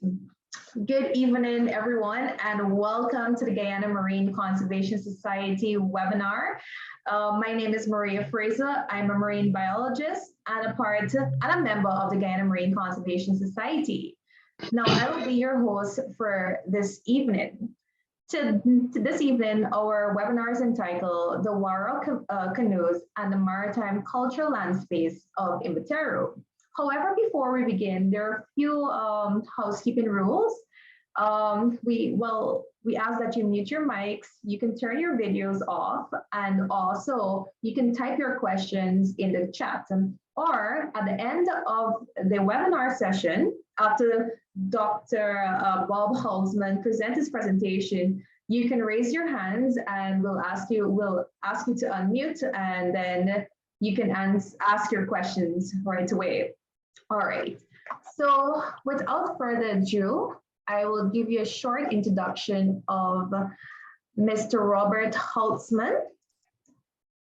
Good evening, everyone, and welcome to the Guyana Marine Conservation Society webinar. My name is Maria Fraser. I'm a marine biologist and a member of the Guyana Marine Conservation Society. Now, I will be your host for this evening. This evening, our webinar is entitled The Warrau Canoes and the Maritime Cultural Landscapes of Imbotero. However, before we begin, there are a few housekeeping rules. We ask that you mute your mics, you can turn your videos off, and also you can type your questions in the chat. Or at the end of the webinar session, after Dr. Bob Holtzman presents his presentation, you can raise your hands and we'll ask you to unmute, and then you can ask your questions right away. All right, so without further ado, I will give you a short introduction of Mr. Robert Holtzman.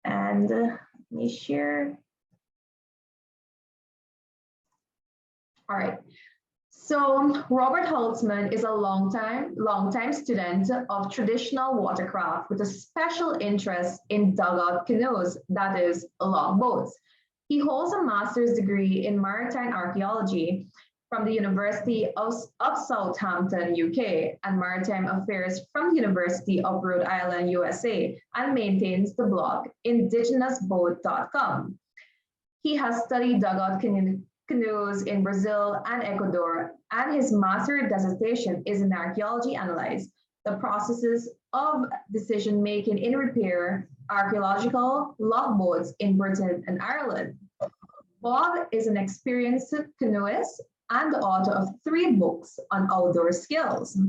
And let me share. All right, so Robert Holtzman is a longtime student of traditional watercraft with a special interest in dugout canoes, that is, longboats. He holds a master's degree in Maritime Archaeology from the University of Southampton, UK, and Maritime Affairs from the University of Rhode Island, USA, and maintains the blog indigenousboat.com. He has studied dugout canoes in Brazil and Ecuador, and his master's dissertation is in archaeology analyze the processes of decision-making in repair archaeological logboats in Britain and Ireland. Bob is an experienced canoeist and the author of 3 books on outdoor skills.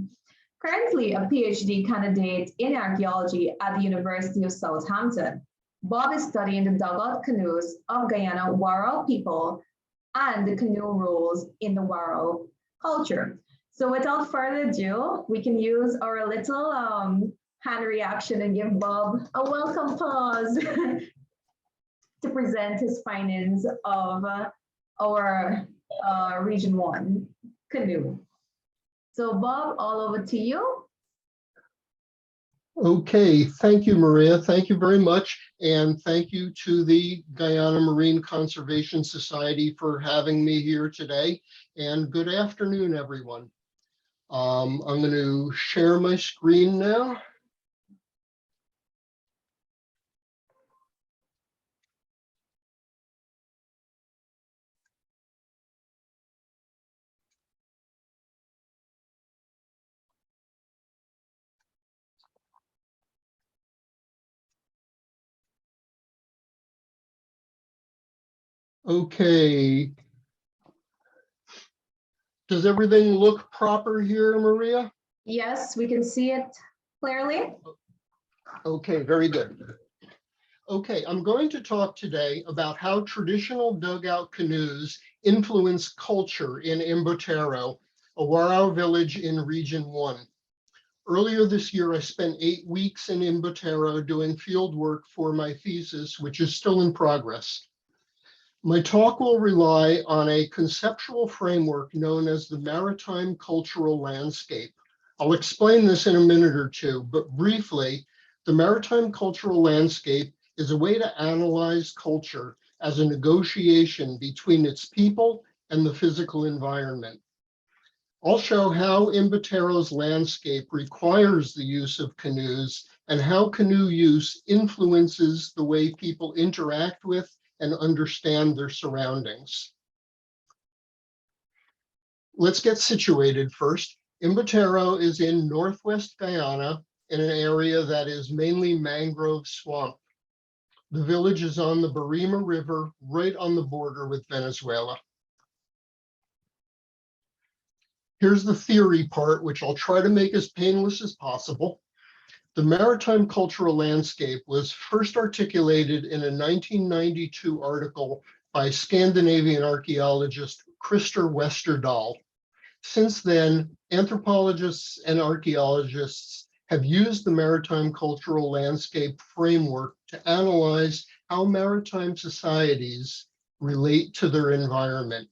Currently a PhD candidate in archaeology at the University of Southampton. Bob is studying the dugout canoes of Guyana Warrau people and the canoe rules in the Warrau culture. So without further ado, we can use our little hand reaction and give Bob a welcome pause to present his findings of our Region 1 canoe. So Bob, all over to you. Okay, thank you, Maria. Thank you very much. And thank you to the Guyana Marine Conservation Society for having me here today. And good afternoon, everyone. I'm going to share my screen now. Okay. Does everything look proper here, Maria? Yes, we can see it clearly. Okay, very good. Okay, I'm going to talk today about how traditional dugout canoes influence culture in Imbotero, a Warrau village in Region 1. Earlier this year, I spent 8 weeks in Imbotero doing field work for my thesis, which is still in progress. My talk will rely on a conceptual framework known as the Maritime Cultural Landscape. I'll explain this in a minute or two, but briefly, the Maritime Cultural Landscape is a way to analyze culture as a negotiation between its people and the physical environment. I'll show how Imbotero's landscape requires the use of canoes and how canoe use influences the way people interact with and understand their surroundings. Let's get situated first. Imbotero is in northwest Guyana in an area that is mainly mangrove swamp. The village is on the Barima River, right on the border with Venezuela. Here's the theory part, which I'll try to make as painless as possible. The maritime cultural landscape was first articulated in a 1992 article by Scandinavian archaeologist Christer Westerdahl. Since then, anthropologists and archaeologists have used the maritime cultural landscape framework to analyze how maritime societies relate to their environment.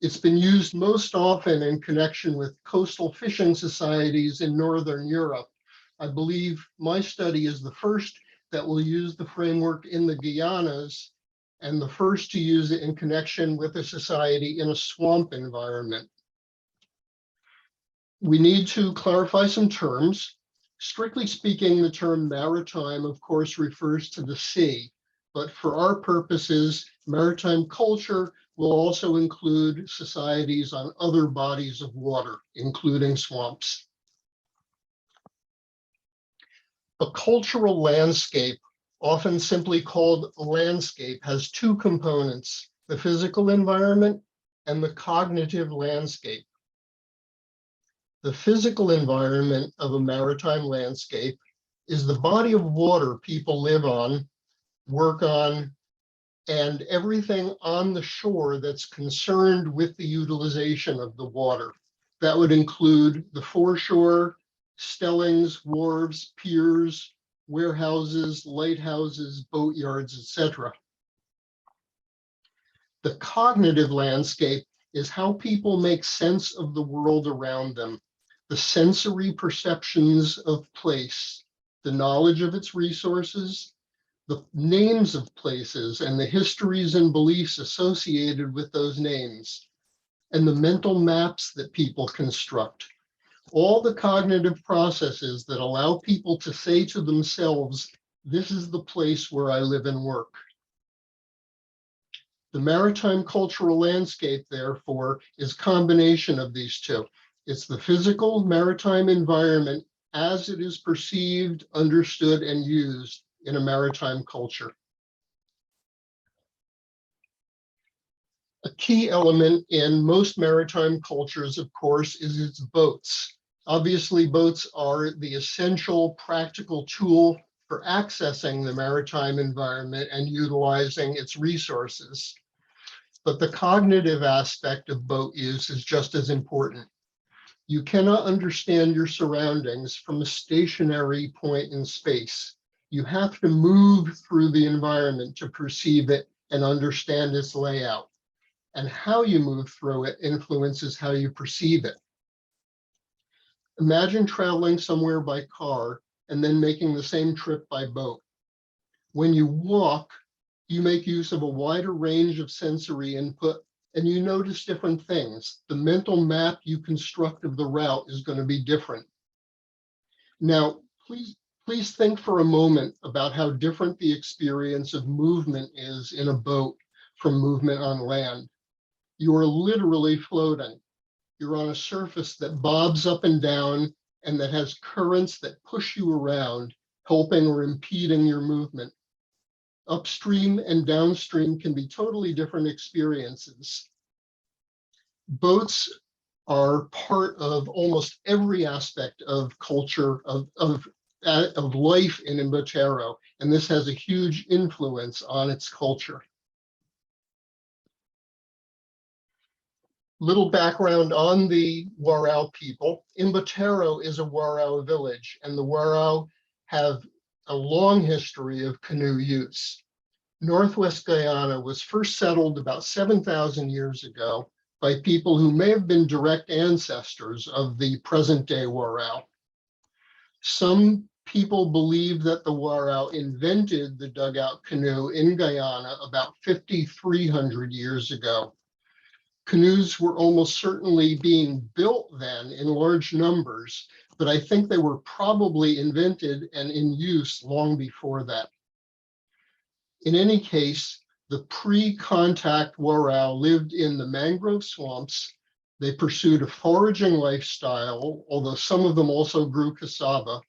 It's been used most often in connection with coastal fishing societies in Northern Europe. I believe my study is the first that will use the framework in the Guyanas and the first to use it in connection with a society in a swamp environment. We need to clarify some terms. Strictly speaking, the term maritime, of course, refers to the sea, but for our purposes, maritime culture will also include societies on other bodies of water, including swamps. A cultural landscape, often simply called landscape, has two components, the physical environment and the cognitive landscape. The physical environment of a maritime landscape is the body of water people live on, work on, and everything on the shore that's concerned with the utilization of the water. That would include the foreshore, stellings, wharves, piers, warehouses, lighthouses, boatyards, etc. The cognitive landscape is how people make sense of the world around them, the sensory perceptions of place, the knowledge of its resources, the names of places and the histories and beliefs associated with those names, and the mental maps that people construct. All the cognitive processes that allow people to say to themselves, this is the place where I live and work. The maritime cultural landscape, therefore, is a combination of these two. It's the physical maritime environment as it is perceived, understood, and used in a maritime culture. A key element in most maritime cultures, of course, is its boats. Obviously, boats are the essential practical tool for accessing the maritime environment and utilizing its resources. But the cognitive aspect of boat use is just as important. You cannot understand your surroundings from a stationary point in space. You have to move through the environment to perceive it and understand its layout. And how you move through it influences how you perceive it. Imagine traveling somewhere by car and then making the same trip by boat. When you walk, you make use of a wider range of sensory input and you notice different things. The mental map you construct of the route is going to be different. Now, please think for a moment about how different the experience of movement is in a boat from movement on land. You are literally floating. You're on a surface that bobs up and down and that has currents that push you around, helping or impeding your movement. Upstream and downstream can be totally different experiences. Boats are part of almost every aspect of culture, of life in Imbotero, and this has a huge influence on its culture. Little background on the Warrau people. Imbotero is a Warrau village, and the Warrau have a long history of canoe use. Northwest Guyana was first settled about 7,000 years ago by people who may have been direct ancestors of the present-day Warrau. Some people believe that the Warrau invented the dugout canoe in Guyana about 5,300 years ago. Canoes were almost certainly being built then in large numbers, but I think they were probably invented and in use long before that. In any case, the pre-contact Warrau lived in the mangrove swamps. They pursued a foraging lifestyle, although some of them also grew cassava,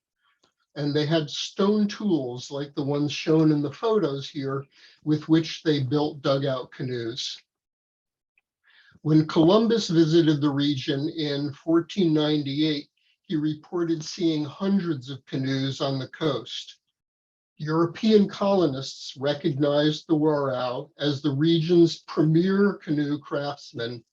and they had stone tools like the ones shown in the photos here, with which they built dugout canoes. When Columbus visited the region in 1498, he reported seeing hundreds of canoes on the coast. European colonists recognized the Warrau as the region's premier canoe craftsmen.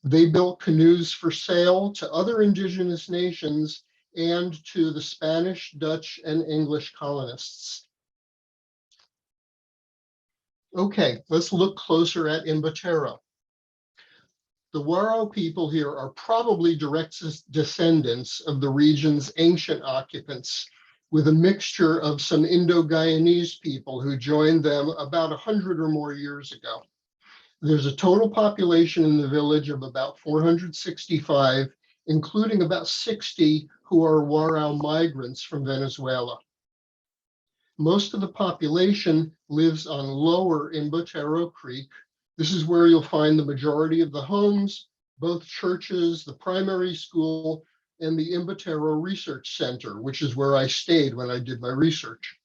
They built canoes for sale to other indigenous nations and to the Spanish, Dutch, and English colonists. Okay, let's look closer at Imbotero. The Warrau people here are probably direct descendants of the region's ancient occupants, with a mixture of some Indo-Guyanese people who joined them about 100 or more years ago. There's a total population in the village of about 465, including about 60 who are Warrau migrants from Venezuela. Most of the population lives on lower Imbotero Creek. This is where you'll find the majority of the homes, both churches, the primary school, and the Imbotero Research Center, which is where I stayed when I did my research.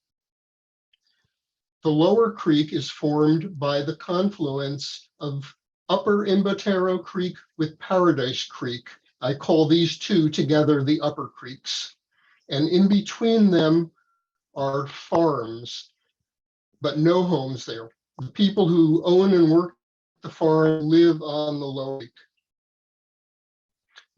The lower creek is formed by the confluence of Upper Imbotero Creek with Paradise Creek. I call these two together the Upper Creeks. And in between them are farms, but no homes there. The people who own and work the farm live on the lower creek.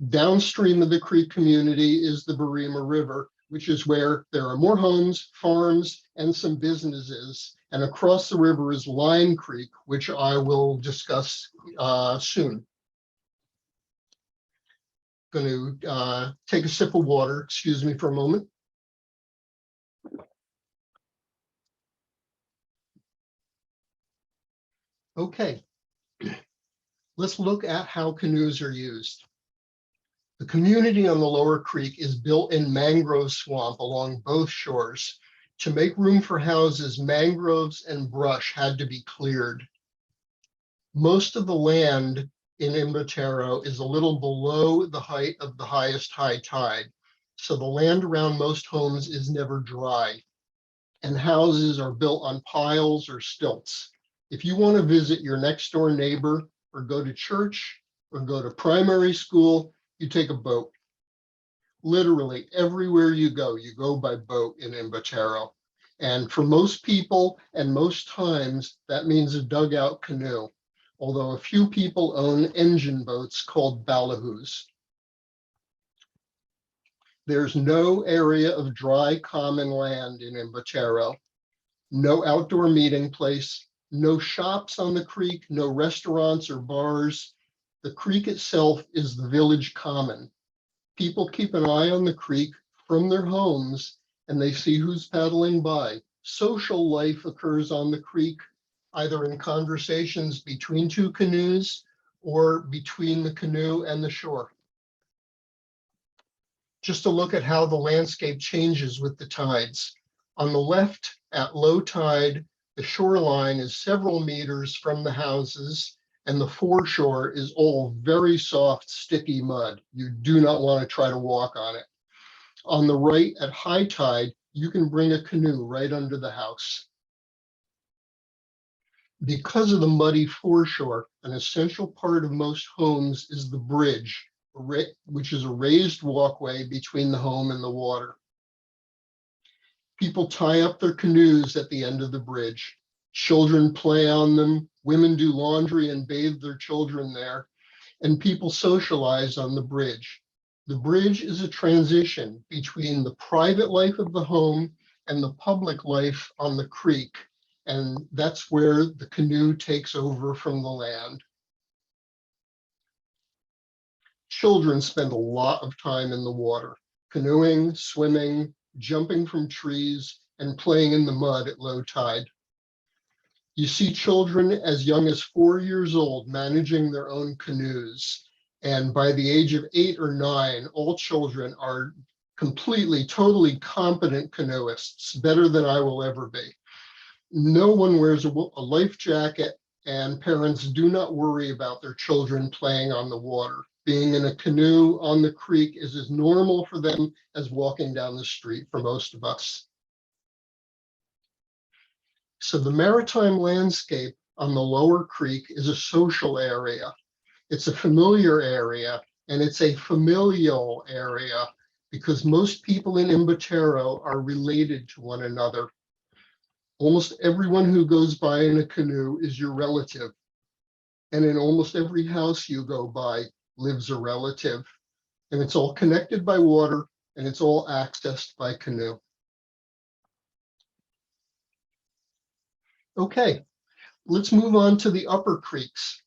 Downstream of the creek community is the Barima River, which is where there are more homes, farms, and some businesses. And across the river is Line Creek, which I will discuss soon. Going to take a sip of water. Excuse me for a moment. Okay, let's look at how canoes are used. The community on the lower creek is built in mangrove swamp along both shores. To make room for houses, mangroves and brush had to be cleared. Most of the land in Imbotero is a little below the height of the highest high tide. So the land around most homes is never dry, and houses are built on piles or stilts. If you want to visit your next door neighbor or go to church or go to primary school, you take a boat. Literally everywhere you go by boat in Imbotero. And for most people and most times, that means a dugout canoe, although a few people own engine boats called ballyhoos. There's no area of dry common land in Imbotero, no outdoor meeting place, no shops on the creek, no restaurants or bars. The creek itself is the village common. People keep an eye on the creek from their homes and they see who's paddling by. Social life occurs on the creek, either in conversations between two canoes or between the canoe and the shore. Just to look at how the landscape changes with the tides. On the left, at low tide, the shoreline is several meters from the houses, and the foreshore is all very soft, sticky mud. You do not want to try to walk on it. On the right, at high tide, you can bring a canoe right under the house. Because of the muddy foreshore, an essential part of most homes is the bridge, which is a raised walkway between the home and the water. People tie up their canoes at the end of the bridge. Children play on them, women do laundry and bathe their children there, and people socialize on the bridge. The bridge is a transition between the private life of the home and the public life on the creek, and that's where the canoe takes over from the land. Children spend a lot of time in the water, canoeing, swimming, jumping from trees, and playing in the mud at low tide. You see children as young as 4 years old managing their own canoes. And by the age of 8 or 9, all children are completely, totally competent canoeists, better than I will ever be. No one wears a life jacket, and parents do not worry about their children playing on the water. Being in a canoe on the creek is as normal for them as walking down the street for most of us. So the maritime landscape on the lower creek is a social area. It's a familiar area, and it's a familial area because most people in Imbotero are related to one another. Almost everyone who goes by in a canoe is your relative. And in almost every house you go by lives a relative. And it's all connected by water, and it's all accessed by canoe. Okay, let's move on to the upper creeks.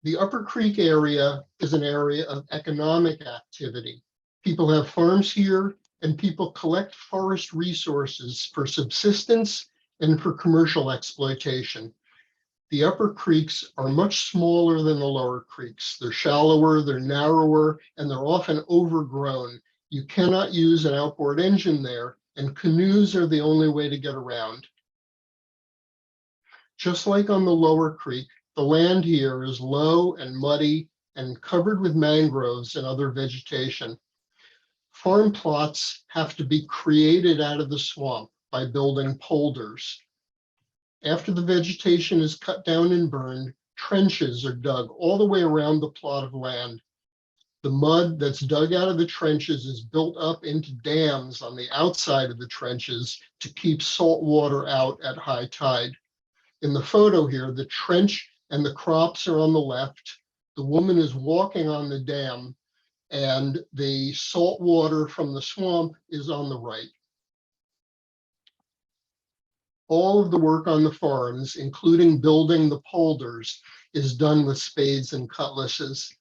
The Upper Creek area is an area of economic activity. People have farms here, and people collect forest resources for subsistence and for commercial exploitation. The upper creeks are much smaller than the lower creeks. They're shallower, they're narrower, and they're often overgrown. You cannot use an outboard engine there, and canoes are the only way to get around. Just like on the lower creek, the land here is low and muddy and covered with mangroves and other vegetation. Farm plots have to be created out of the swamp by building polders. After the vegetation is cut down and burned, trenches are dug all the way around the plot of land. The mud that's dug out of the trenches is built up into dams on the outside of the trenches to keep salt water out at high tide. In the photo here, the trench and the crops are on the left. The woman is walking on the dam, and the salt water from the swamp is on the right. All of the work on the farms, including building the polders, is done with spades and cutlasses.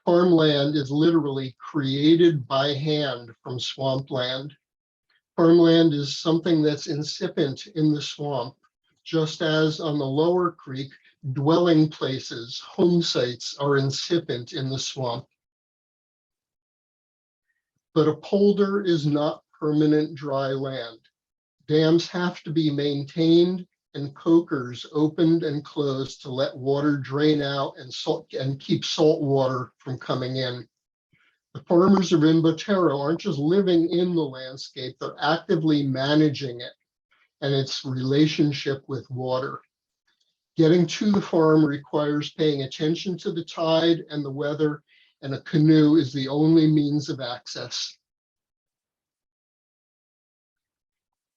Farmland is literally created by hand from swampland. Farmland is something that's incipient in the swamp, just as on the lower creek, dwelling places, home sites are incipient in the swamp. But a polder is not permanent dry land. Dams have to be maintained and cokers opened and closed to let water drain out and keep salt water from coming in. The farmers of Imbotero aren't just living in the landscape, they're actively managing it and its relationship with water. Getting to the farm requires paying attention to the tide and the weather, and a canoe is the only means of access.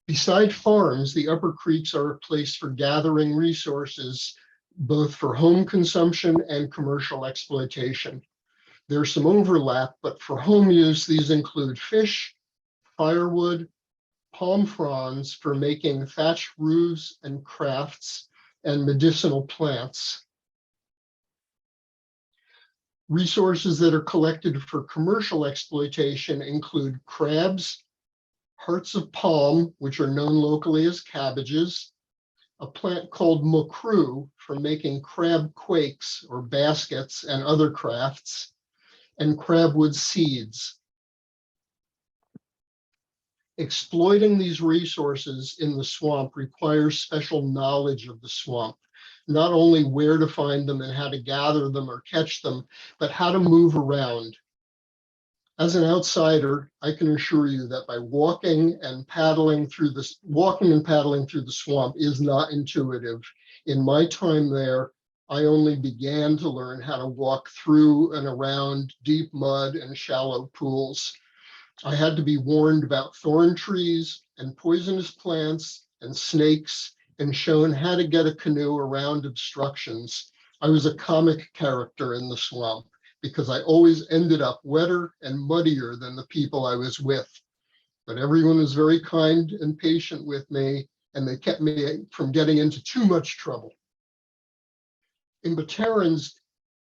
Beside farms, the upper creeks are a place for gathering resources, both for home consumption and commercial exploitation. There's some overlap, but for home use, these include fish, firewood, palm fronds for making thatch roofs and crafts, and medicinal plants. Resources that are collected for commercial exploitation include crabs, hearts of palm, which are known locally as cabbages, a plant called macru for making crab quakes or baskets and other crafts, and crabwood seeds. Exploiting these resources in the swamp requires special knowledge of the swamp, not only where to find them and how to gather them or catch them, but how to move around. As an outsider, I can assure you that by walking and paddling through the swamp is not intuitive. In my time there, I only began to learn how to walk through and around deep mud and shallow pools. I had to be warned about thorn trees and poisonous plants and snakes and shown how to get a canoe around obstructions. I was a comic character in the swamp, because I always ended up wetter and muddier than the people I was with. But everyone was very kind and patient with me, and they kept me from getting into too much trouble. Imboterans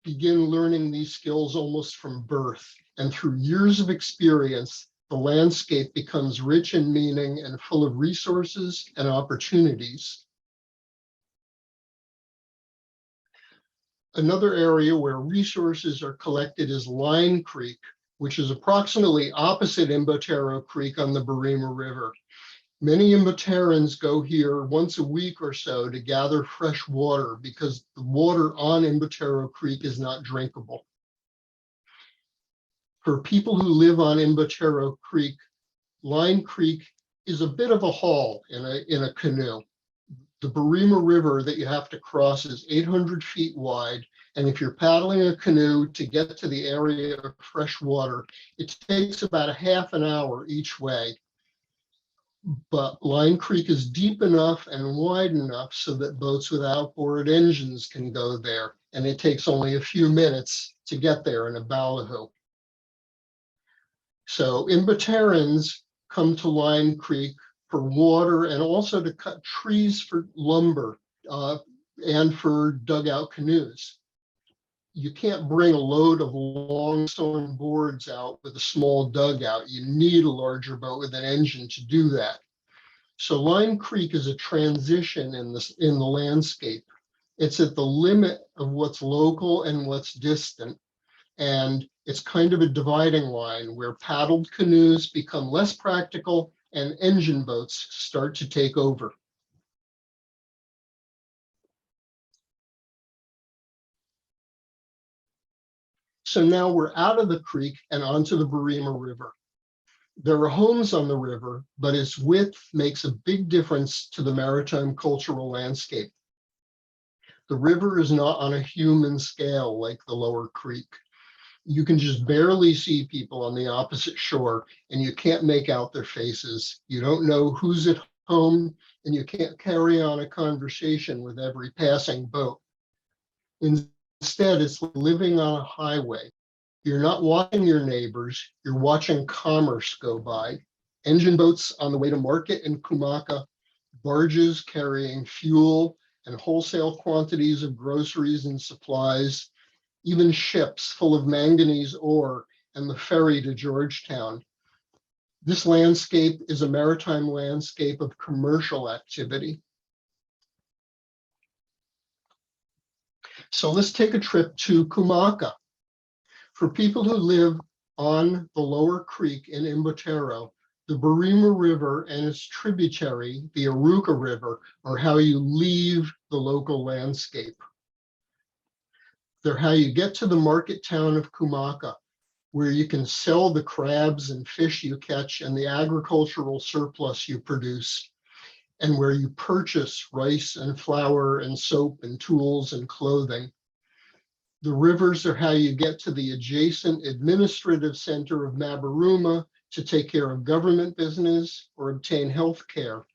begin learning these skills almost from birth, and through years of experience, the landscape becomes rich in meaning and full of resources and opportunities. Another area where resources are collected is Line Creek, which is approximately opposite Imbotero Creek on the Warrau River. Many Imboterans go here once a week or so to gather fresh water because the water on Imbotero Creek is not drinkable. For people who live on Imbotero Creek, Line Creek is a bit of a haul in a canoe. The Warrau River that you have to cross is 800 feet wide, and if you're paddling a canoe to get to the area of fresh water, it takes about a half an hour each way. But Line Creek is deep enough and wide enough so that boats with outboard engines can go there, and it takes only a few minutes to get there in a ballyhoo. So Imboterans come to Line Creek for water and also to cut trees for lumber and for dugout canoes. You can't bring a load of long stone boards out with a small dugout. You need a larger boat with an engine to do that. So Line Creek is a transition in the landscape. It's at the limit of what's local and what's distant. And it's kind of a dividing line where paddled canoes become less practical and engine boats start to take over. So now we're out of the creek and onto the Barima River. There are homes on the river, but its width makes a big difference to the maritime cultural landscape. The river is not on a human scale like the lower creek. You can just barely see people on the opposite shore, and you can't make out their faces. You don't know who's at home, and you can't carry on a conversation with every passing boat. Instead, it's living on a highway. You're not watching your neighbors, you're watching commerce go by. Engine boats on the way to market in Kumaka, barges carrying fuel and wholesale quantities of groceries and supplies, even ships full of manganese ore and the ferry to Georgetown. This landscape is a maritime landscape of commercial activity. So let's take a trip to Kumaka. For people who live on the lower creek in Imbotero, the Barima River and its tributary, the Aruka River, are how you leave the local landscape. They're how you get to the market town of Kumaka, where you can sell the crabs and fish you catch and the agricultural surplus you produce, and where you purchase rice and flour and soap and tools and clothing. The rivers are how you get to the adjacent administrative center of Mabaruma to take care of government business or obtain health care.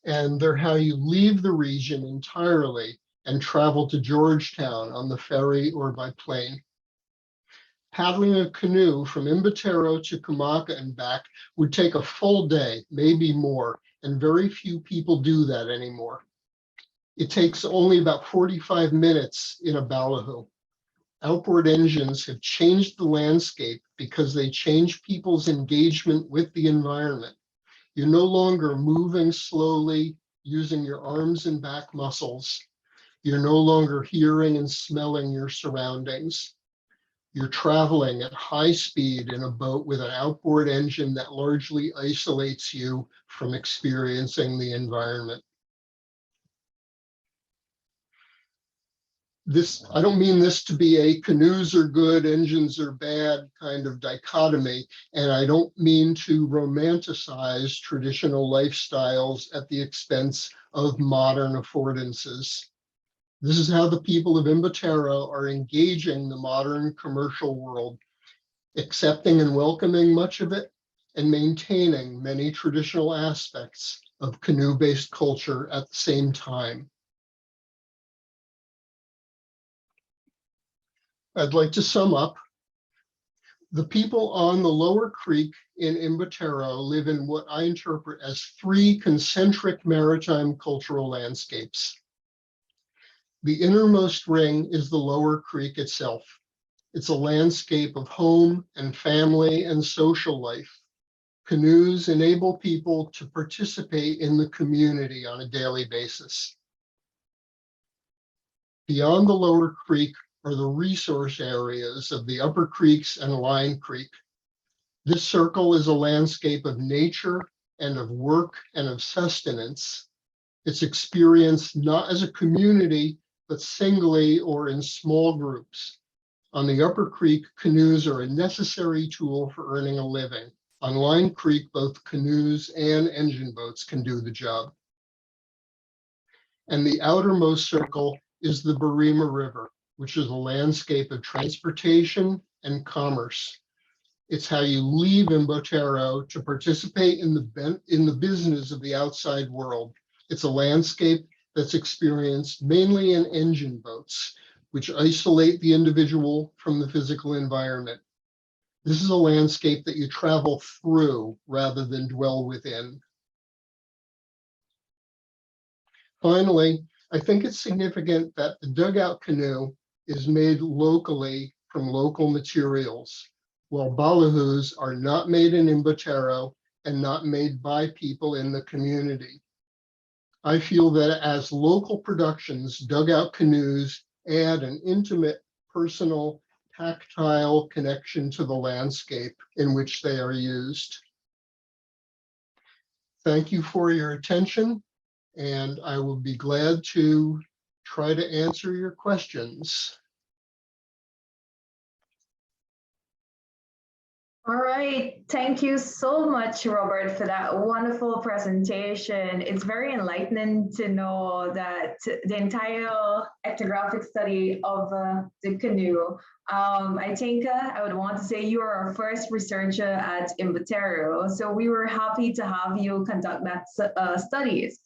And they're how you leave the region entirely and travel to Georgetown on the ferry or by plane. Paddling a canoe from Imbotero to Kumaka and back would take a full day, maybe more, and very few people do that anymore. It takes only about 45 minutes in a ballyhoo. Outboard engines have changed the landscape because they change people's engagement with the environment. You're no longer moving slowly, using your arms and back muscles. You're no longer hearing and smelling your surroundings. You're traveling at high speed in a boat with an outboard engine that largely isolates you from experiencing the environment. I don't mean this to be a canoes are good, engines are bad kind of dichotomy, and I don't mean to romanticize traditional lifestyles at the expense of modern affordances. This is how the people of Imbotero are engaging the modern commercial world, accepting and welcoming much of it, and maintaining many traditional aspects of canoe-based culture at the same time. I'd like to sum up. The people on the lower creek in Imbotero live in what I interpret as three concentric maritime cultural landscapes. The innermost ring is the lower creek itself. It's a landscape of home and family and social life. Canoes enable people to participate in the community on a daily basis. Beyond the lower creek are the resource areas of the upper creeks and Line Creek. This circle is a landscape of nature and of work and of sustenance. It's experienced not as a community, but singly or in small groups. On the upper creek, canoes are a necessary tool for earning a living. On Line Creek, both canoes and engine boats can do the job. And the outermost circle is the Barima River, which is a landscape of transportation and commerce. It's how you leave Imbotero to participate in the business of the outside world. It's a landscape that's experienced mainly in engine boats, which isolate the individual from the physical environment. This is a landscape that you travel through rather than dwell within. Finally, I think it's significant that the dugout canoe is made locally from local materials, while ballyhoos are not made in Imbotero and not made by people in the community. I feel that as local productions, dugout canoes add an intimate, personal, tactile connection to the landscape in which they are used. Thank you for your attention, and I will be glad to try to answer your questions. All right, thank you so much, Robert, for that wonderful presentation. It's very enlightening to know that the entire ethnographic study of the canoe. I think I would want to say you are our first researcher at Imbotero, so we were happy to have you conduct that studies.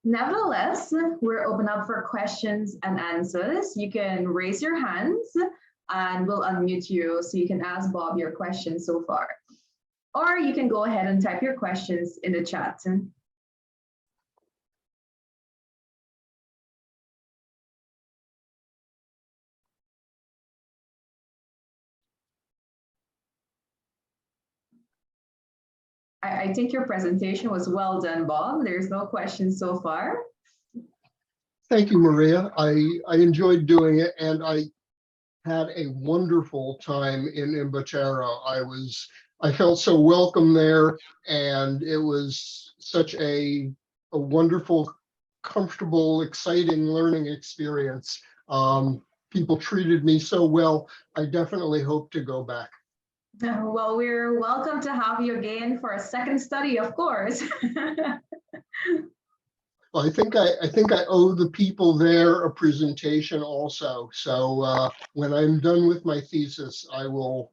Nevertheless, we're open up for questions and answers. You can raise your hands and we'll unmute you so you can ask Bob your questions so far. Or you can go ahead and type your questions in the chat. I think your presentation was well done, Bob. There's no questions so far. Thank you, Maria. I enjoyed doing it, and I had a wonderful time in Imbotero. I felt so welcome there, and it was such a wonderful, comfortable, exciting learning experience. People treated me so well. I definitely hope to go back. Well, we're welcome to have you again for a second study, of course. Well, I think I owe the people there a presentation also. So when I'm done with my thesis, I will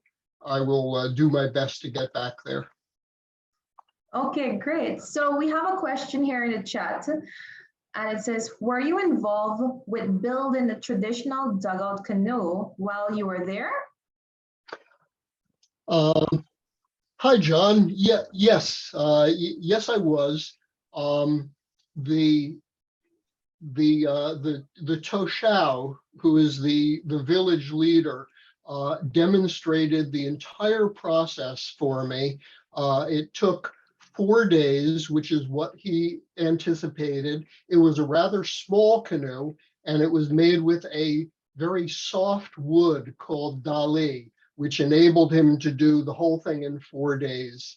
do my best to get back there. Okay, great. So we have a question here in the chat, and it says, "Were you involved with building the traditional dugout canoe while you were there?" Hi, John. Yeah, yes, yes, I was. The Toshao, who is the village leader, demonstrated the entire process for me. It took 4 days, which is what he anticipated. It was a rather small canoe, and it was made with a very soft wood called dali, which enabled him to do the whole thing in 4 days.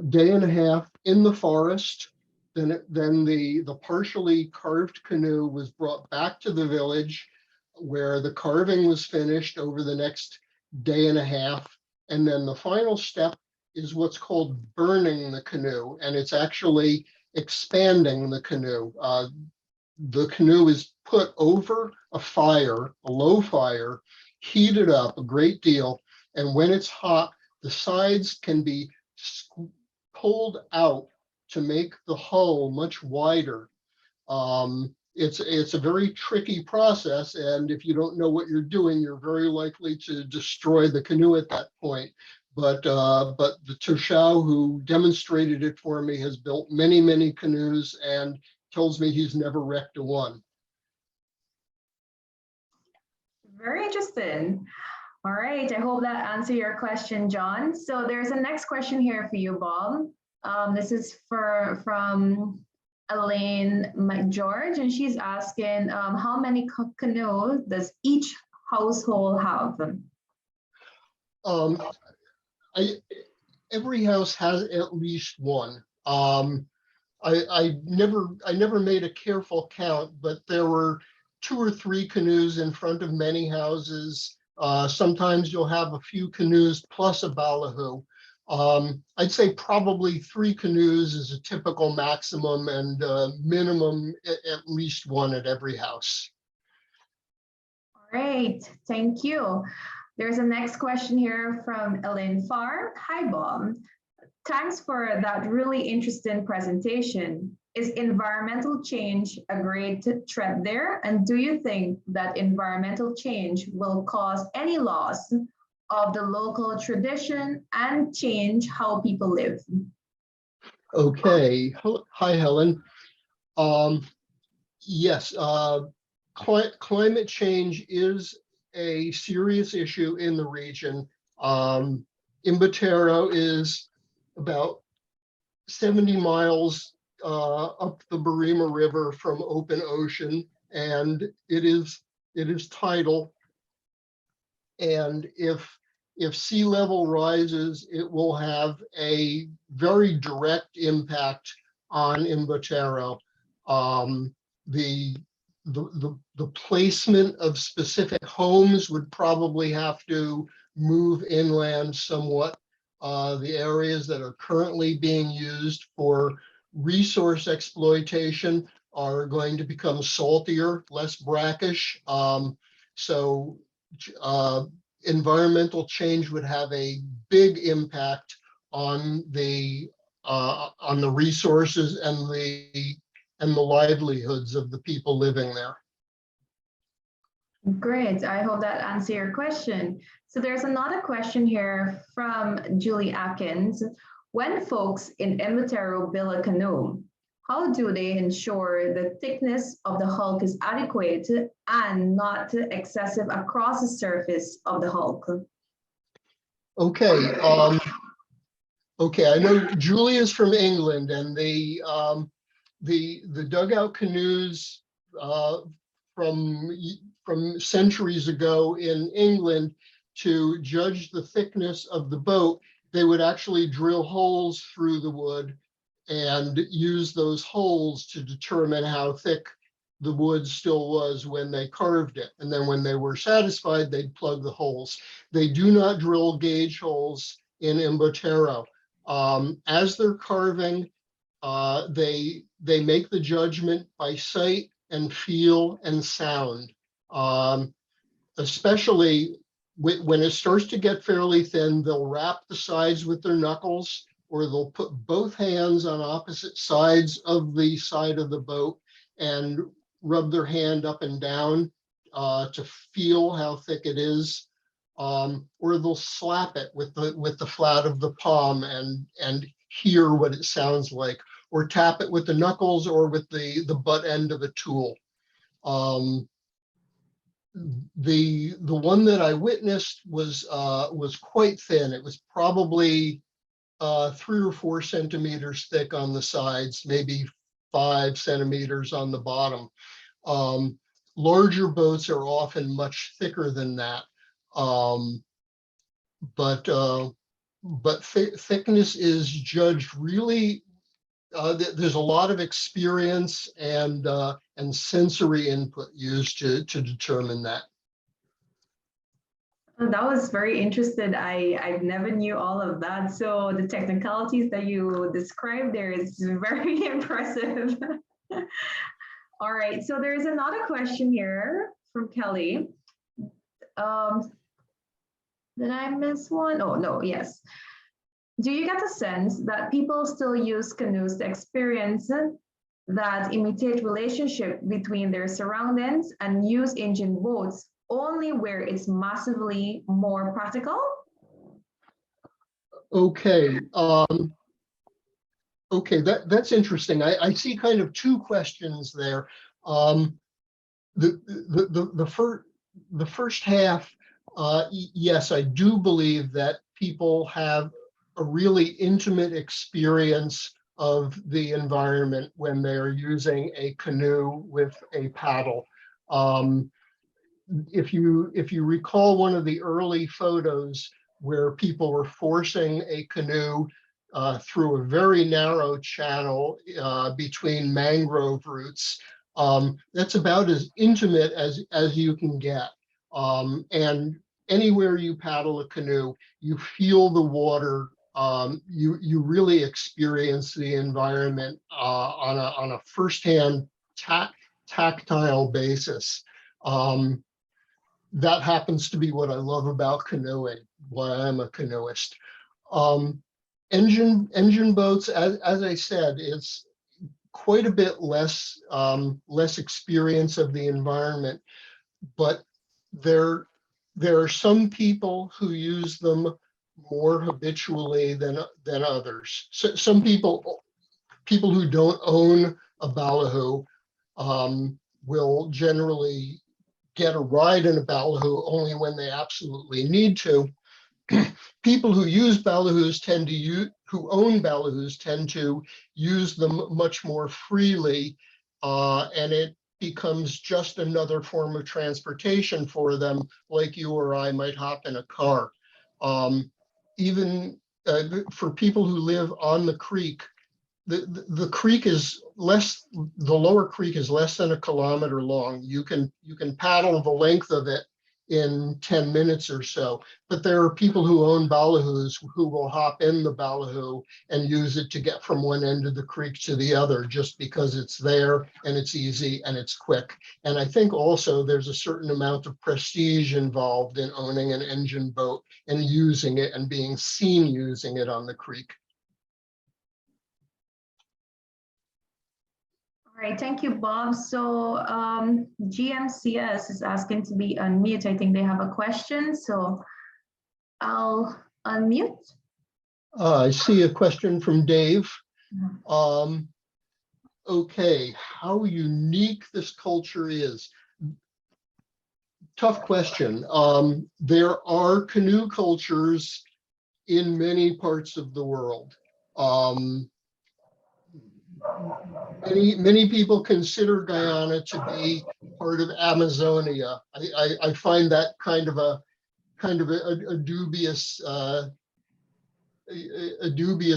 Day and a half in the forest. Then the partially carved canoe was brought back to the village, where the carving was finished over the next day and a half. And then the final step is what's called burning the canoe, and it's actually expanding the canoe. The canoe is put over a fire, a low fire, heated up a great deal, and when it's hot, the sides can be pulled out to make the hull much wider. It's a very tricky process, and if you don't know what you're doing, you're very likely to destroy the canoe at that point. But the Toshao who demonstrated it for me has built many, many canoes and tells me he's never wrecked a one. Very interesting. All right, I hope that answered your question, John. So there's a next question here for you, Bob. This is from Elaine McGeorge, and she's asking, how many canoes does each household have? Every house has at least one. I never made a careful count, but there were 2 or 3 canoes in front of many houses. Sometimes you'll have a few canoes plus a ballyhoo. I'd say probably 3 canoes is a typical maximum, and minimum at least 1 at every house. All right, thank you. There's a next question here from Elaine Farr. Hi, Bob. Thanks for that really interesting presentation. Is environmental change a great threat there? And do you think that environmental change will cause any loss of the local tradition and change how people live? Okay. Hi, Helen. Yes, climate change is a serious issue in the region. Imbotero is about 70 miles up the Barima River from open ocean, and it is tidal. And if sea level rises, it will have a very direct impact on Imbotero. The placement of specific homes would probably have to move inland somewhat. The areas that are currently being used for resource exploitation are going to become saltier, less brackish. So environmental change would have a big impact on the resources and the livelihoods of the people living there. Great. I hope that answers your question. So there's another question here from Julie Atkins. When folks in Imbotero build a canoe, how do they ensure the thickness of the hulk is adequate and not excessive across the surface of the hulk? Okay. Okay. I know Julie is from England, and the dugout canoes from centuries ago in England, to judge the thickness of the boat, they would actually drill holes through the wood and use those holes to determine how thick the wood still was when they carved it. And then when they were satisfied, they'd plug the holes. They do not drill gauge holes in Imbotero. As they're carving, they make the judgment by sight and feel and sound. Especially when it starts to get fairly thin, they'll wrap the sides with their knuckles, or they'll put both hands on opposite sides of the side of the boat and rub their hand up and down to feel how thick it is. Or they'll slap it with the flat of the palm and hear what it sounds like, or tap it with the knuckles or with the butt end of a tool. The one that I witnessed was quite thin. It was probably 3 or 4 centimeters thick on the sides, maybe 5 centimeters on the bottom. Larger boats are often much thicker than that. But thickness is judged really. There's a lot of experience and sensory input used to determine that. That was very interesting. I never knew all of that. So the technicalities that you described there is very impressive. All right, so there's another question here from Kelly. Did I miss one? Oh, no, yes. Do you get a sense that people still use canoes to experience that imitate relationship between their surroundings and use engine boats only where it's massively more practical? Okay. Okay, that's interesting. I see kind of 2 questions there. The first half, yes, I do believe that people have a really intimate experience of the environment when they are using a canoe with a paddle. If you recall one of the early photos where people were forcing a canoe through a very narrow channel between mangrove roots, that's about as intimate as you can get. And anywhere you paddle a canoe, you feel the water. You really experience the environment on a firsthand tactile basis. That happens to be what I love about canoeing, why I'm a canoeist. Engine boats, as I said, it's quite a bit less experience of the environment, but there are some people who use them more habitually than others. So some people who don't own a ballyhoo, will generally get a ride in a ballyhoo only when they absolutely need to. People who use ballyhoos who own ballyhoos tend to use them much more freely, and it becomes just another form of transportation for them, like you or I might hop in a car. Even for people who live on the creek, the creek is the lower creek is less than a kilometer long. You can paddle the length of it in 10 minutes or so, but there are people who own ballyhoos who will hop in the ballyhoo and use it to get from one end of the creek to the other, just because it's there and it's easy and it's quick. And I think also there's a certain amount of prestige involved in owning an engine boat and using it and being seen using it on the creek. All right, thank you, Bob. So GMCS is asking to be unmute. I think they have a question, so I'll unmute. I see a question from Dave. Okay, how unique this culture is. Tough question. There are canoe cultures in many parts of the world. Many people consider Guyana to be part of Amazonia. I find that kind of a dubious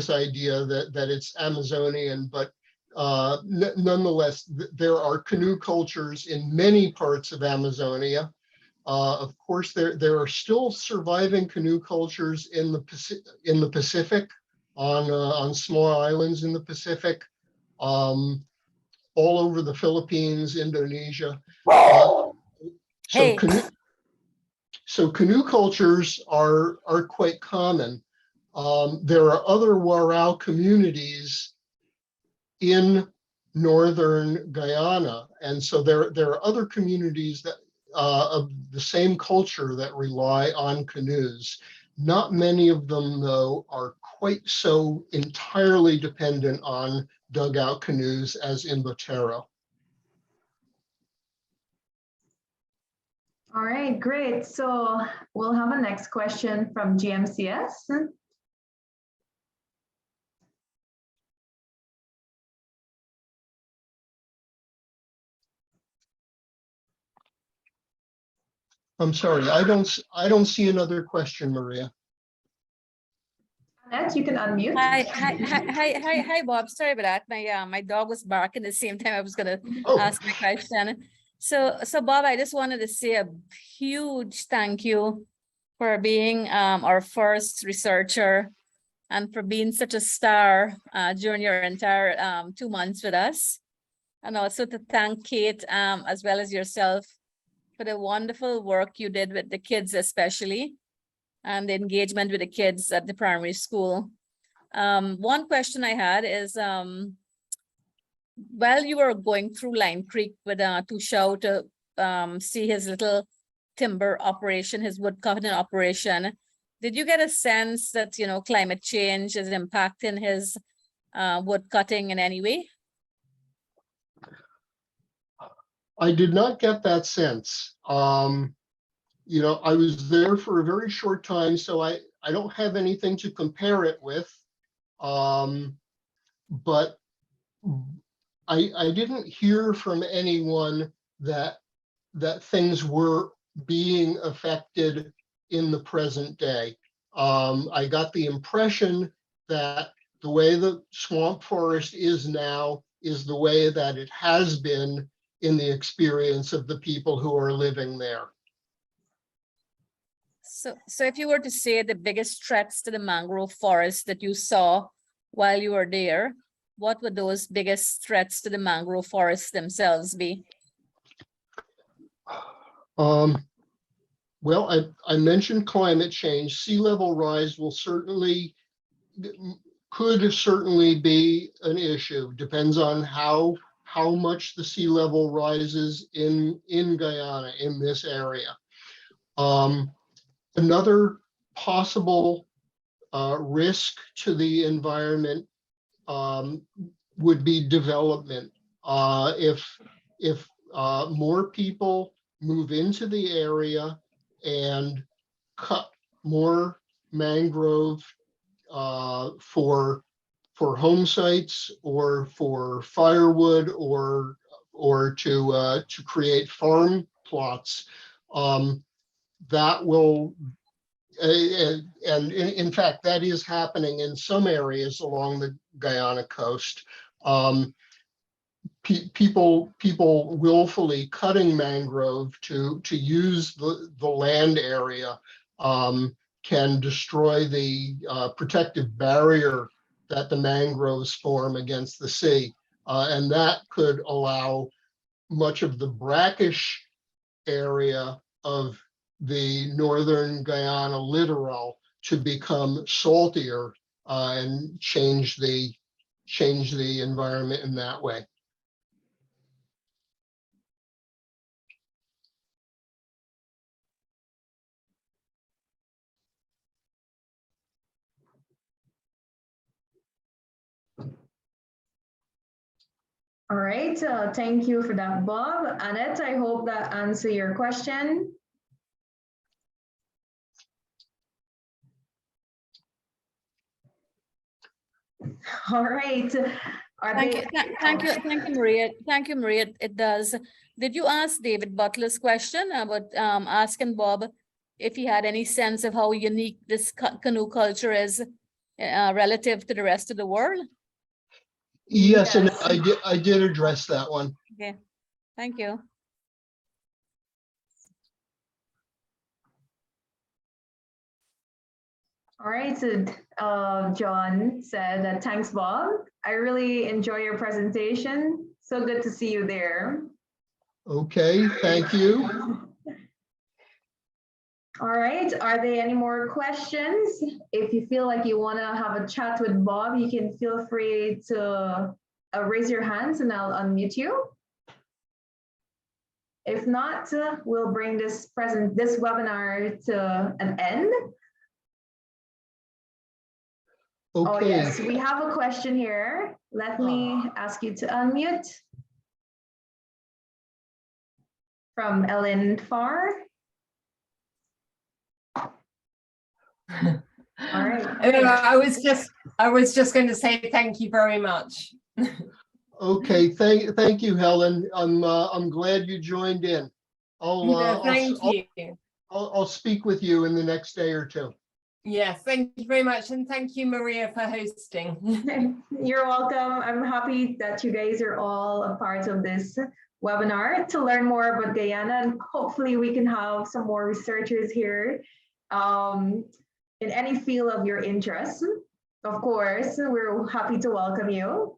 idea that it's Amazonian, but nonetheless, there are canoe cultures in many parts of Amazonia. Of course, there are still surviving canoe cultures in the Pacific, on small islands in the Pacific. All over the Philippines, Indonesia. So canoe cultures are quite common. There are other Warrau communities in northern Guyana, and so there are other communities that of the same culture that rely on canoes. Not many of them, though, are quite so entirely dependent on dugout canoes as Imbotero. All right, great. So we'll have a next question from GMCS. I'm sorry, I don't see another question, Maria. Annette, you can unmute. Hi, Bob. Sorry about that. My dog was barking at the same time I was gonna ask my question. So Bob, I just wanted to say a huge thank you for being our first researcher and for being such a star during your entire 2 months with us. And also to thank Kate as well as yourself for the wonderful work you did with the kids, especially, and the engagement with the kids at the primary school. One question I had is, while you were going through Lime Creek with Tushao to see his little timber operation, his wood cutting operation, did you get a sense that, you know, climate change is impacting his wood cutting in any way? I did not get that sense. You know, I was there for a very short time, so I don't have anything to compare it with. But I didn't hear from anyone that things were being affected in the present day. I got the impression that the way the swamp forest is now is the way that it has been in the experience of the people who are living there. So if you were to say the biggest threats to the mangrove forest that you saw while you were there, what would those biggest threats to the mangrove forests themselves be? Well, I mentioned climate change. Sea level rise could certainly be an issue. Depends on how much the sea level rises in Guyana, in this area. Another possible risk to the environment would be development. If more people move into the area and cut more mangrove for home sites or for firewood or to create farm plots, that will, and in fact, that is happening in some areas along the Guyana coast. People willfully cutting mangrove to use the land area can destroy the protective barrier that the mangroves form against the sea. And that could allow much of the brackish area of the northern Guyana littoral to become saltier and change the environment in that way. All right, thank you for that, Bob. Annette, I hope that answers your question. All right. Thank you, Maria. Thank you, Maria. It does. Did you ask David Butler's question about asking Bob if he had any sense of how unique this canoe culture is relative to the rest of the world? Yes, and I did address that one. Okay, thank you. All right, so John said that thanks, Bob. I really enjoy your presentation. So good to see you there. Okay, thank you. All right, are there any more questions? If you feel like you want to have a chat with Bob, you can feel free to raise your hands and I'll unmute you. If not, we'll bring this webinar to an end. Okay. Oh yes, we have a question here. Let me ask you to unmute. From Ellen Farr. All right. I was just going to say thank you very much. Okay, thank you, Helen. I'm glad you joined in. Thank you. I'll speak with you in the next day or two. Yes, thank you very much, and thank you, Maria, for hosting. You're welcome. I'm happy that you guys are all a part of this webinar to learn more about Guyana, and hopefully we can have some more researchers here in any field of your interest. Of course, we're happy to welcome you.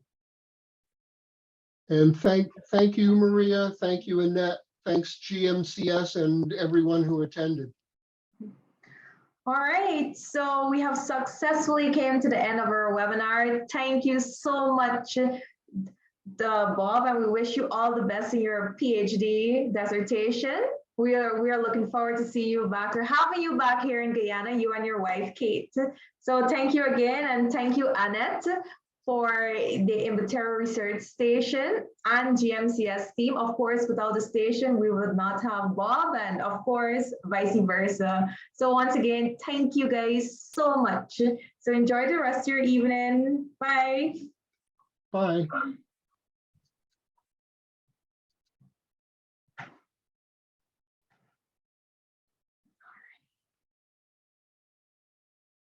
And thank you, Maria. Thank you, Annette. Thanks, GMCS, and everyone who attended. All right, so we have successfully came to the end of our webinar. Thank you so much, Bob, and we wish you all the best in your PhD dissertation. We are looking forward to see you back or having you back here in Guyana, you and your wife, Kate. So thank you again, and thank you, Annette, for the Imbotero Research Station and GMCS team. Of course, without the station, we would not have Bob, and of course, vice versa. So once again, thank you guys so much. So enjoy the rest of your evening. Bye. Bye.